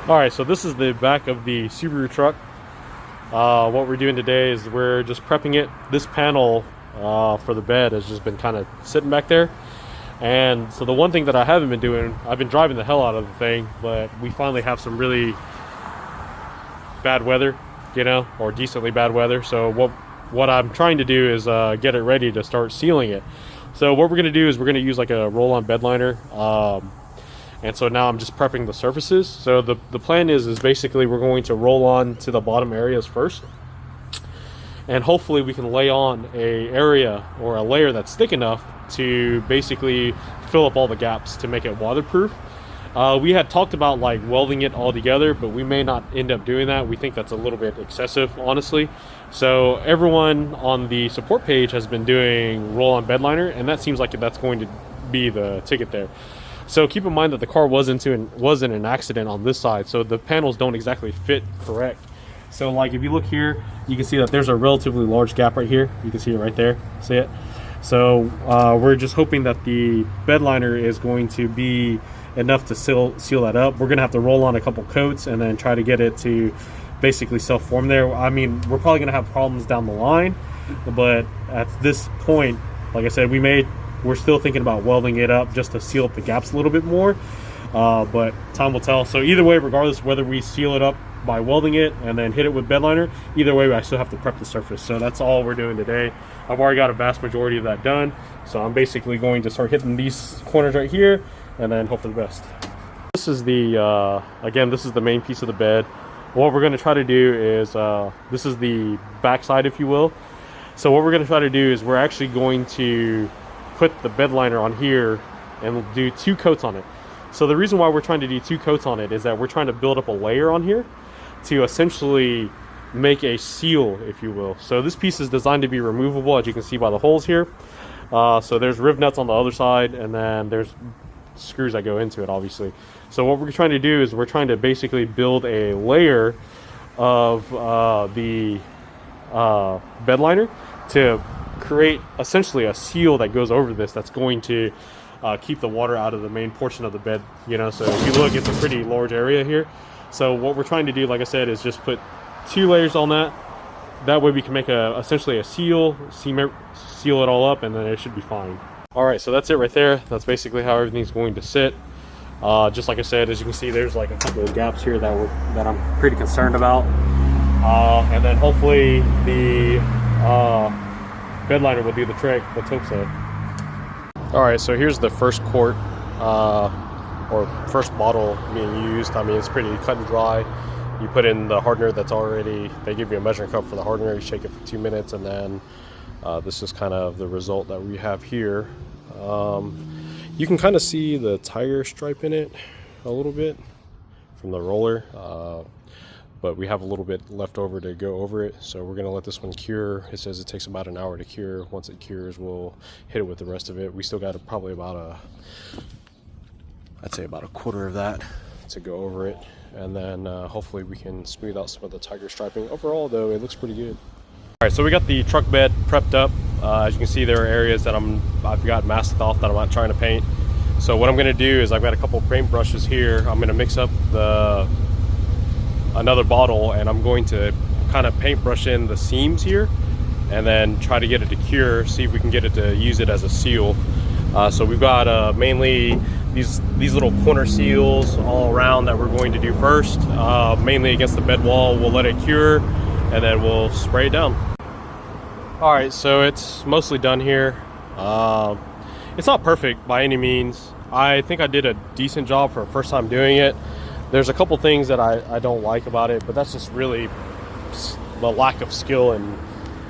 Alright, so this is the back of the Subaru truck. What we're doing today is we're just prepping it. This panel for the bed has just been kind of sitting back there. And so the one thing that I haven't been doing, I've been driving the hell out of the thing, but we finally have some really bad weather, you know, or decently bad weather. So what I'm trying to do is get it ready to start sealing it. So what we're going to do is we're going to use like a roll-on bed liner. And so now I'm just prepping the surfaces. So the plan is basically we're going to roll on to the bottom areas first. And hopefully we can lay on a area or a layer that's thick enough to basically fill up all the gaps to make it waterproof. We had talked about like welding it all together, but we may not end up doing that. We think that's a little bit excessive, honestly. So everyone on the support page has been doing roll-on bed liner, and that seems like that's going to be the ticket there. So keep in mind that the car wasn't an accident on this side, so the panels don't exactly fit correct. So like if you look here, you can see that there's a relatively large gap right here. You can see it right there. See it? So we're just hoping that the bed liner is going to be enough to seal that up. We're gonna have to roll on a couple coats and then try to get it to basically self-form there. I mean, we're probably gonna have problems down the line, but at this point, like I said, we're still thinking about welding it up just to seal up the gaps a little bit more, but time will tell. So either way, regardless whether we seal it up by welding it and then hit it with bed liner, either way I still have to prep the surface. So that's all we're doing today. I've already got a vast majority of that done, so I'm basically going to start hitting these corners right here and then hope for the best. This is the again, this is the main piece of the bed. What we're going to try to do is this is the back side, if you will. So what we're going to try to do is we're actually going to put the bed liner on here and do 2 coats on it. So the reason why we're trying to do 2 coats on it is that we're trying to build up a layer on here to essentially make a seal, if you will. So this piece is designed to be removable, as you can see by the holes here. So there's riv nuts on the other side, and then there's screws that go into it, obviously. So what we're trying to do is we're trying to basically build a layer of the bed liner to create essentially a seal that goes over this that's going to keep the water out of the main portion of the bed, you know. So if you look, it's a pretty large area here. So what we're trying to do, like I said, is just put 2 layers on that. That way we can make essentially a seal it all up, and then it should be fine. All right, so that's it right there. That's basically how everything's going to sit. Just like I said, as you can see, there's like a couple of gaps here that I'm pretty concerned about. And then hopefully the bed liner will do the trick. Let's hope so. All right, so here's the first quart or first bottle being used. I mean, it's pretty cut and dry. You put in the hardener that's already, they give you a measuring cup for the hardener. You shake it for 2 minutes, and then this is kind of the result that we have here. You can kind of see the tire stripe in it a little bit from the roller. But we have a little bit left over to go over it, so we're going to let this one cure. It says it takes about an hour to cure. Once it cures, we'll hit it with the rest of it. We still got probably about I'd say about a quarter of that to go over it, and then hopefully we can smooth out some of the tiger striping. Overall though, it looks pretty good. All right, so we got the truck bed prepped up. As you can see, there are areas that I've got masked off that I'm not trying to paint. So what I'm going to do is I've got a couple paint brushes here. I'm going to mix up another bottle, and I'm going to kind of paintbrush in the seams here and then try to get it to cure, see if we can get it to use it as a seal. So we've got mainly these little corner seals all around that we're going to do first, mainly against the bed wall. We'll let it cure and then we'll spray it down. All right, so it's mostly done here. It's not perfect by any means. I think I did a decent job for a first time doing it. There's a couple things that I don't like about it, but that's just really the lack of skill in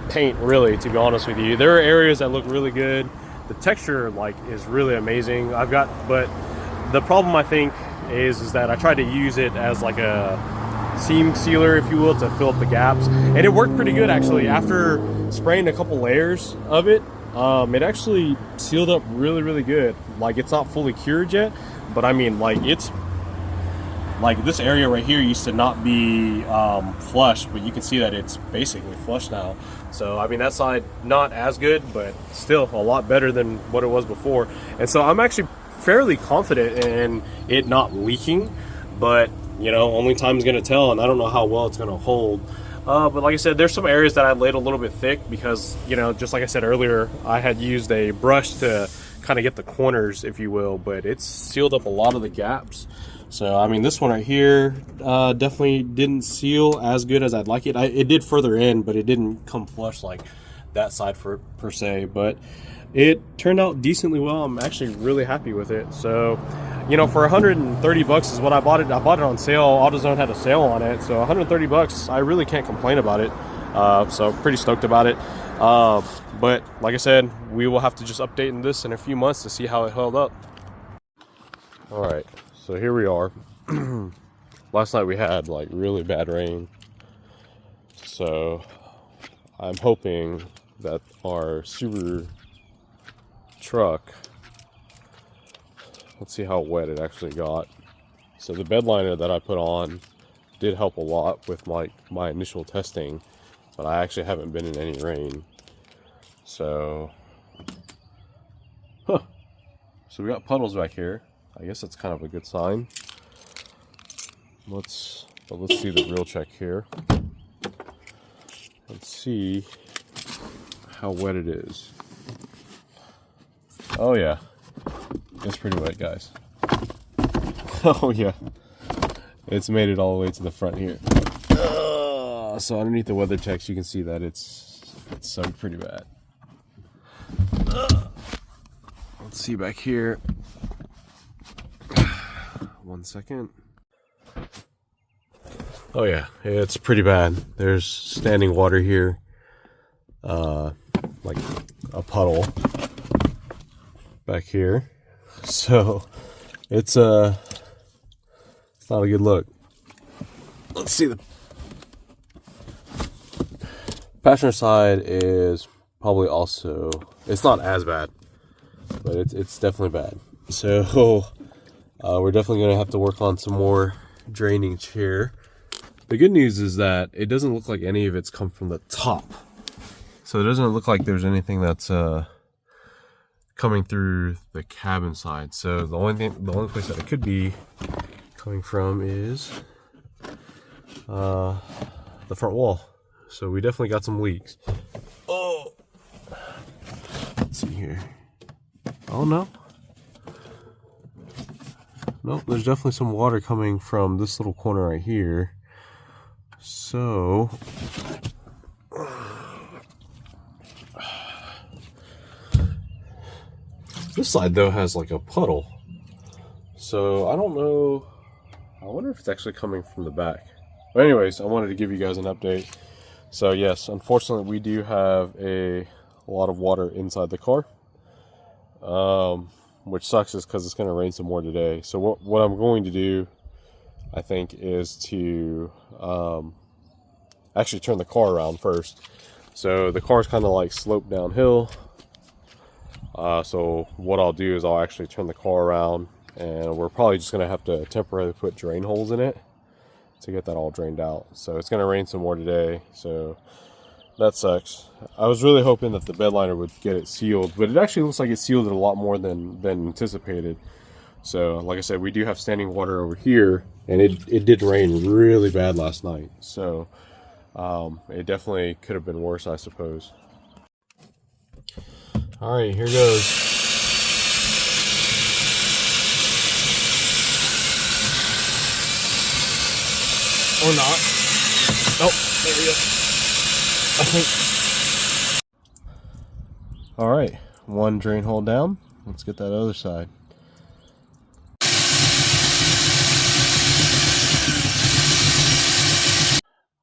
paint, really, to be honest with you. There are areas that look really good. The texture is really amazing. But the problem I think is that I tried to use it as like a seam sealer, if you will, to fill up the gaps, and it worked pretty good actually. After spraying a couple layers of it, it actually sealed up really good. Like, it's not fully cured yet, but I mean, it's like this area right here used to not be flush, but you can see that it's basically flush now. So I mean, that side not as good, but still a lot better than what it was before. And so I'm actually fairly confident in it not leaking, but you know, only time's gonna tell, and I don't know how well it's gonna hold. But like I said, there's some areas that I laid a little bit thick because, you know, just like I said earlier, I had used a brush to kind of get the corners, if you will, but it's sealed up a lot of the gaps. So, I mean, this one right here definitely didn't seal as good as I'd like it. It did further in, but it didn't come flush like that side per se. But it turned out decently well. I'm actually really happy with it. So, you know, for 130 bucks is what I bought it. I bought it on sale. AutoZone had a sale on it. So 130 bucks, I really can't complain about it. So pretty stoked about it. But like I said, we will have to just update this in a few months to see how it held up. All right. So here we are. Last night we had like really bad rain. So I'm hoping that our Subaru truck, let's see how wet it actually got. So the bed liner that I put on did help a lot with my initial testing, but I actually haven't been in any rain. So, so we got puddles back here. I guess that's kind of a good sign. Let's see the real check here. Let's see how wet it is. Oh yeah, it's pretty wet, guys. Oh yeah, it's made it all the way to the front here. So underneath the weather checks, you can see that it's soaked pretty bad. Let's see back here. 1 second. Oh yeah, it's pretty bad. There's standing water here, like a puddle back here. So it's not a good look. Let's see, the passenger side is probably also, it's not as bad, but it's definitely bad. So we're definitely going to have to work on some more drainage here. The good news is that it doesn't look like any of it's come from the top. So it doesn't look like there's anything that's coming through the cabin side. So the only place that it could be coming from is the front wall. So we definitely got some leaks. Oh, let's see here. Oh no. Nope, there's definitely some water coming from this little corner right here. So this side though has like a puddle. So I don't know. I wonder if it's actually coming from the back. But anyways, I wanted to give you guys an update. So yes, unfortunately we do have a lot of water inside the car. Which sucks is because it's going to rain some more today. So what I'm going to do, I think, is to actually turn the car around first. So the car's kind of like sloped downhill. So what I'll do is I'll actually turn the car around, and we're probably just going to have to temporarily put drain holes in it to get that all drained out. So it's going to rain some more today. So that sucks. I was really hoping that the bed liner would get it sealed, but it actually looks like it sealed it a lot more than anticipated. So like I said, we do have standing water over here, and it did rain really bad last night. So it definitely could have been worse, I suppose. All right, here goes. Or not. Oh, there we go. I think. All right, one drain hole down. Let's get that other side.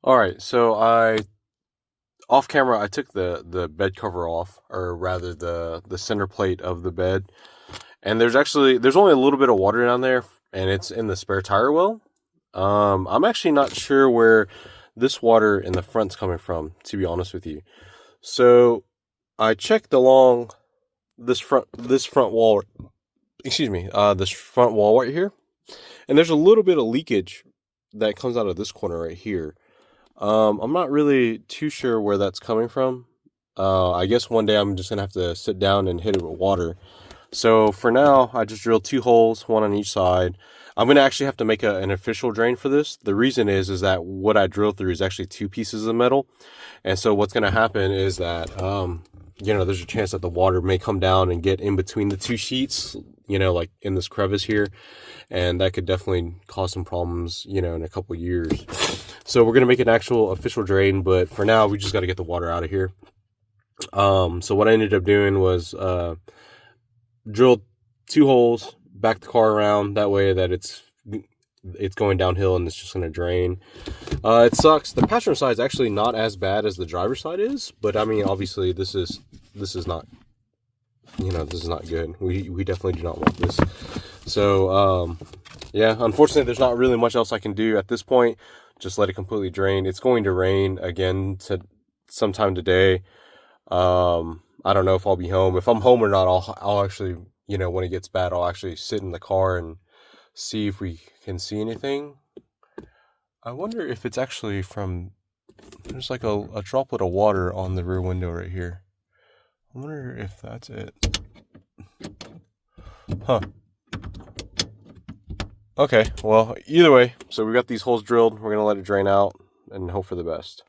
All right, so off camera, I took the bed cover off, or rather the center plate of the bed, and there's only a little bit of water down there, and it's in the spare tire well. I'm actually not sure where this water in the front's coming from, to be honest with you. So I checked along this front wall, excuse me, this front wall right here, and there's a little bit of leakage that comes out of this corner right here. I'm not really too sure where that's coming from. I guess one day I'm just gonna have to sit down and hit it with water. So for now, I just drilled 2 holes, one on each side. I'm going to actually have to make an official drain for this. The reason is that what I drilled through is actually 2 pieces of metal. And so what's going to happen is that, there's a chance that the water may come down and get in between the 2 sheets, like in this crevice here. And that could definitely cause some problems, in a couple years. So we're going to make an actual official drain, but for now, we just got to get the water out of here. So what I ended up doing was drilled 2 holes, back the car around, that way that it's going downhill and it's just going to drain. It sucks. The passenger side is actually not as bad as the driver's side is, but I mean, obviously this is not, this is not good. We definitely do not want this. So, yeah, unfortunately there's not really much else I can do at this point. Just let it completely drain. It's going to rain again sometime today. I don't know if I'll be home. If I'm home or not, I'll actually, when it gets bad, I'll actually sit in the car and see if we can see anything. I wonder if it's actually from, there's like a droplet of water on the rear window right here. I wonder if that's it. Huh. Okay, well, either way, so we got these holes drilled. We're going to let it drain out and hope for the best.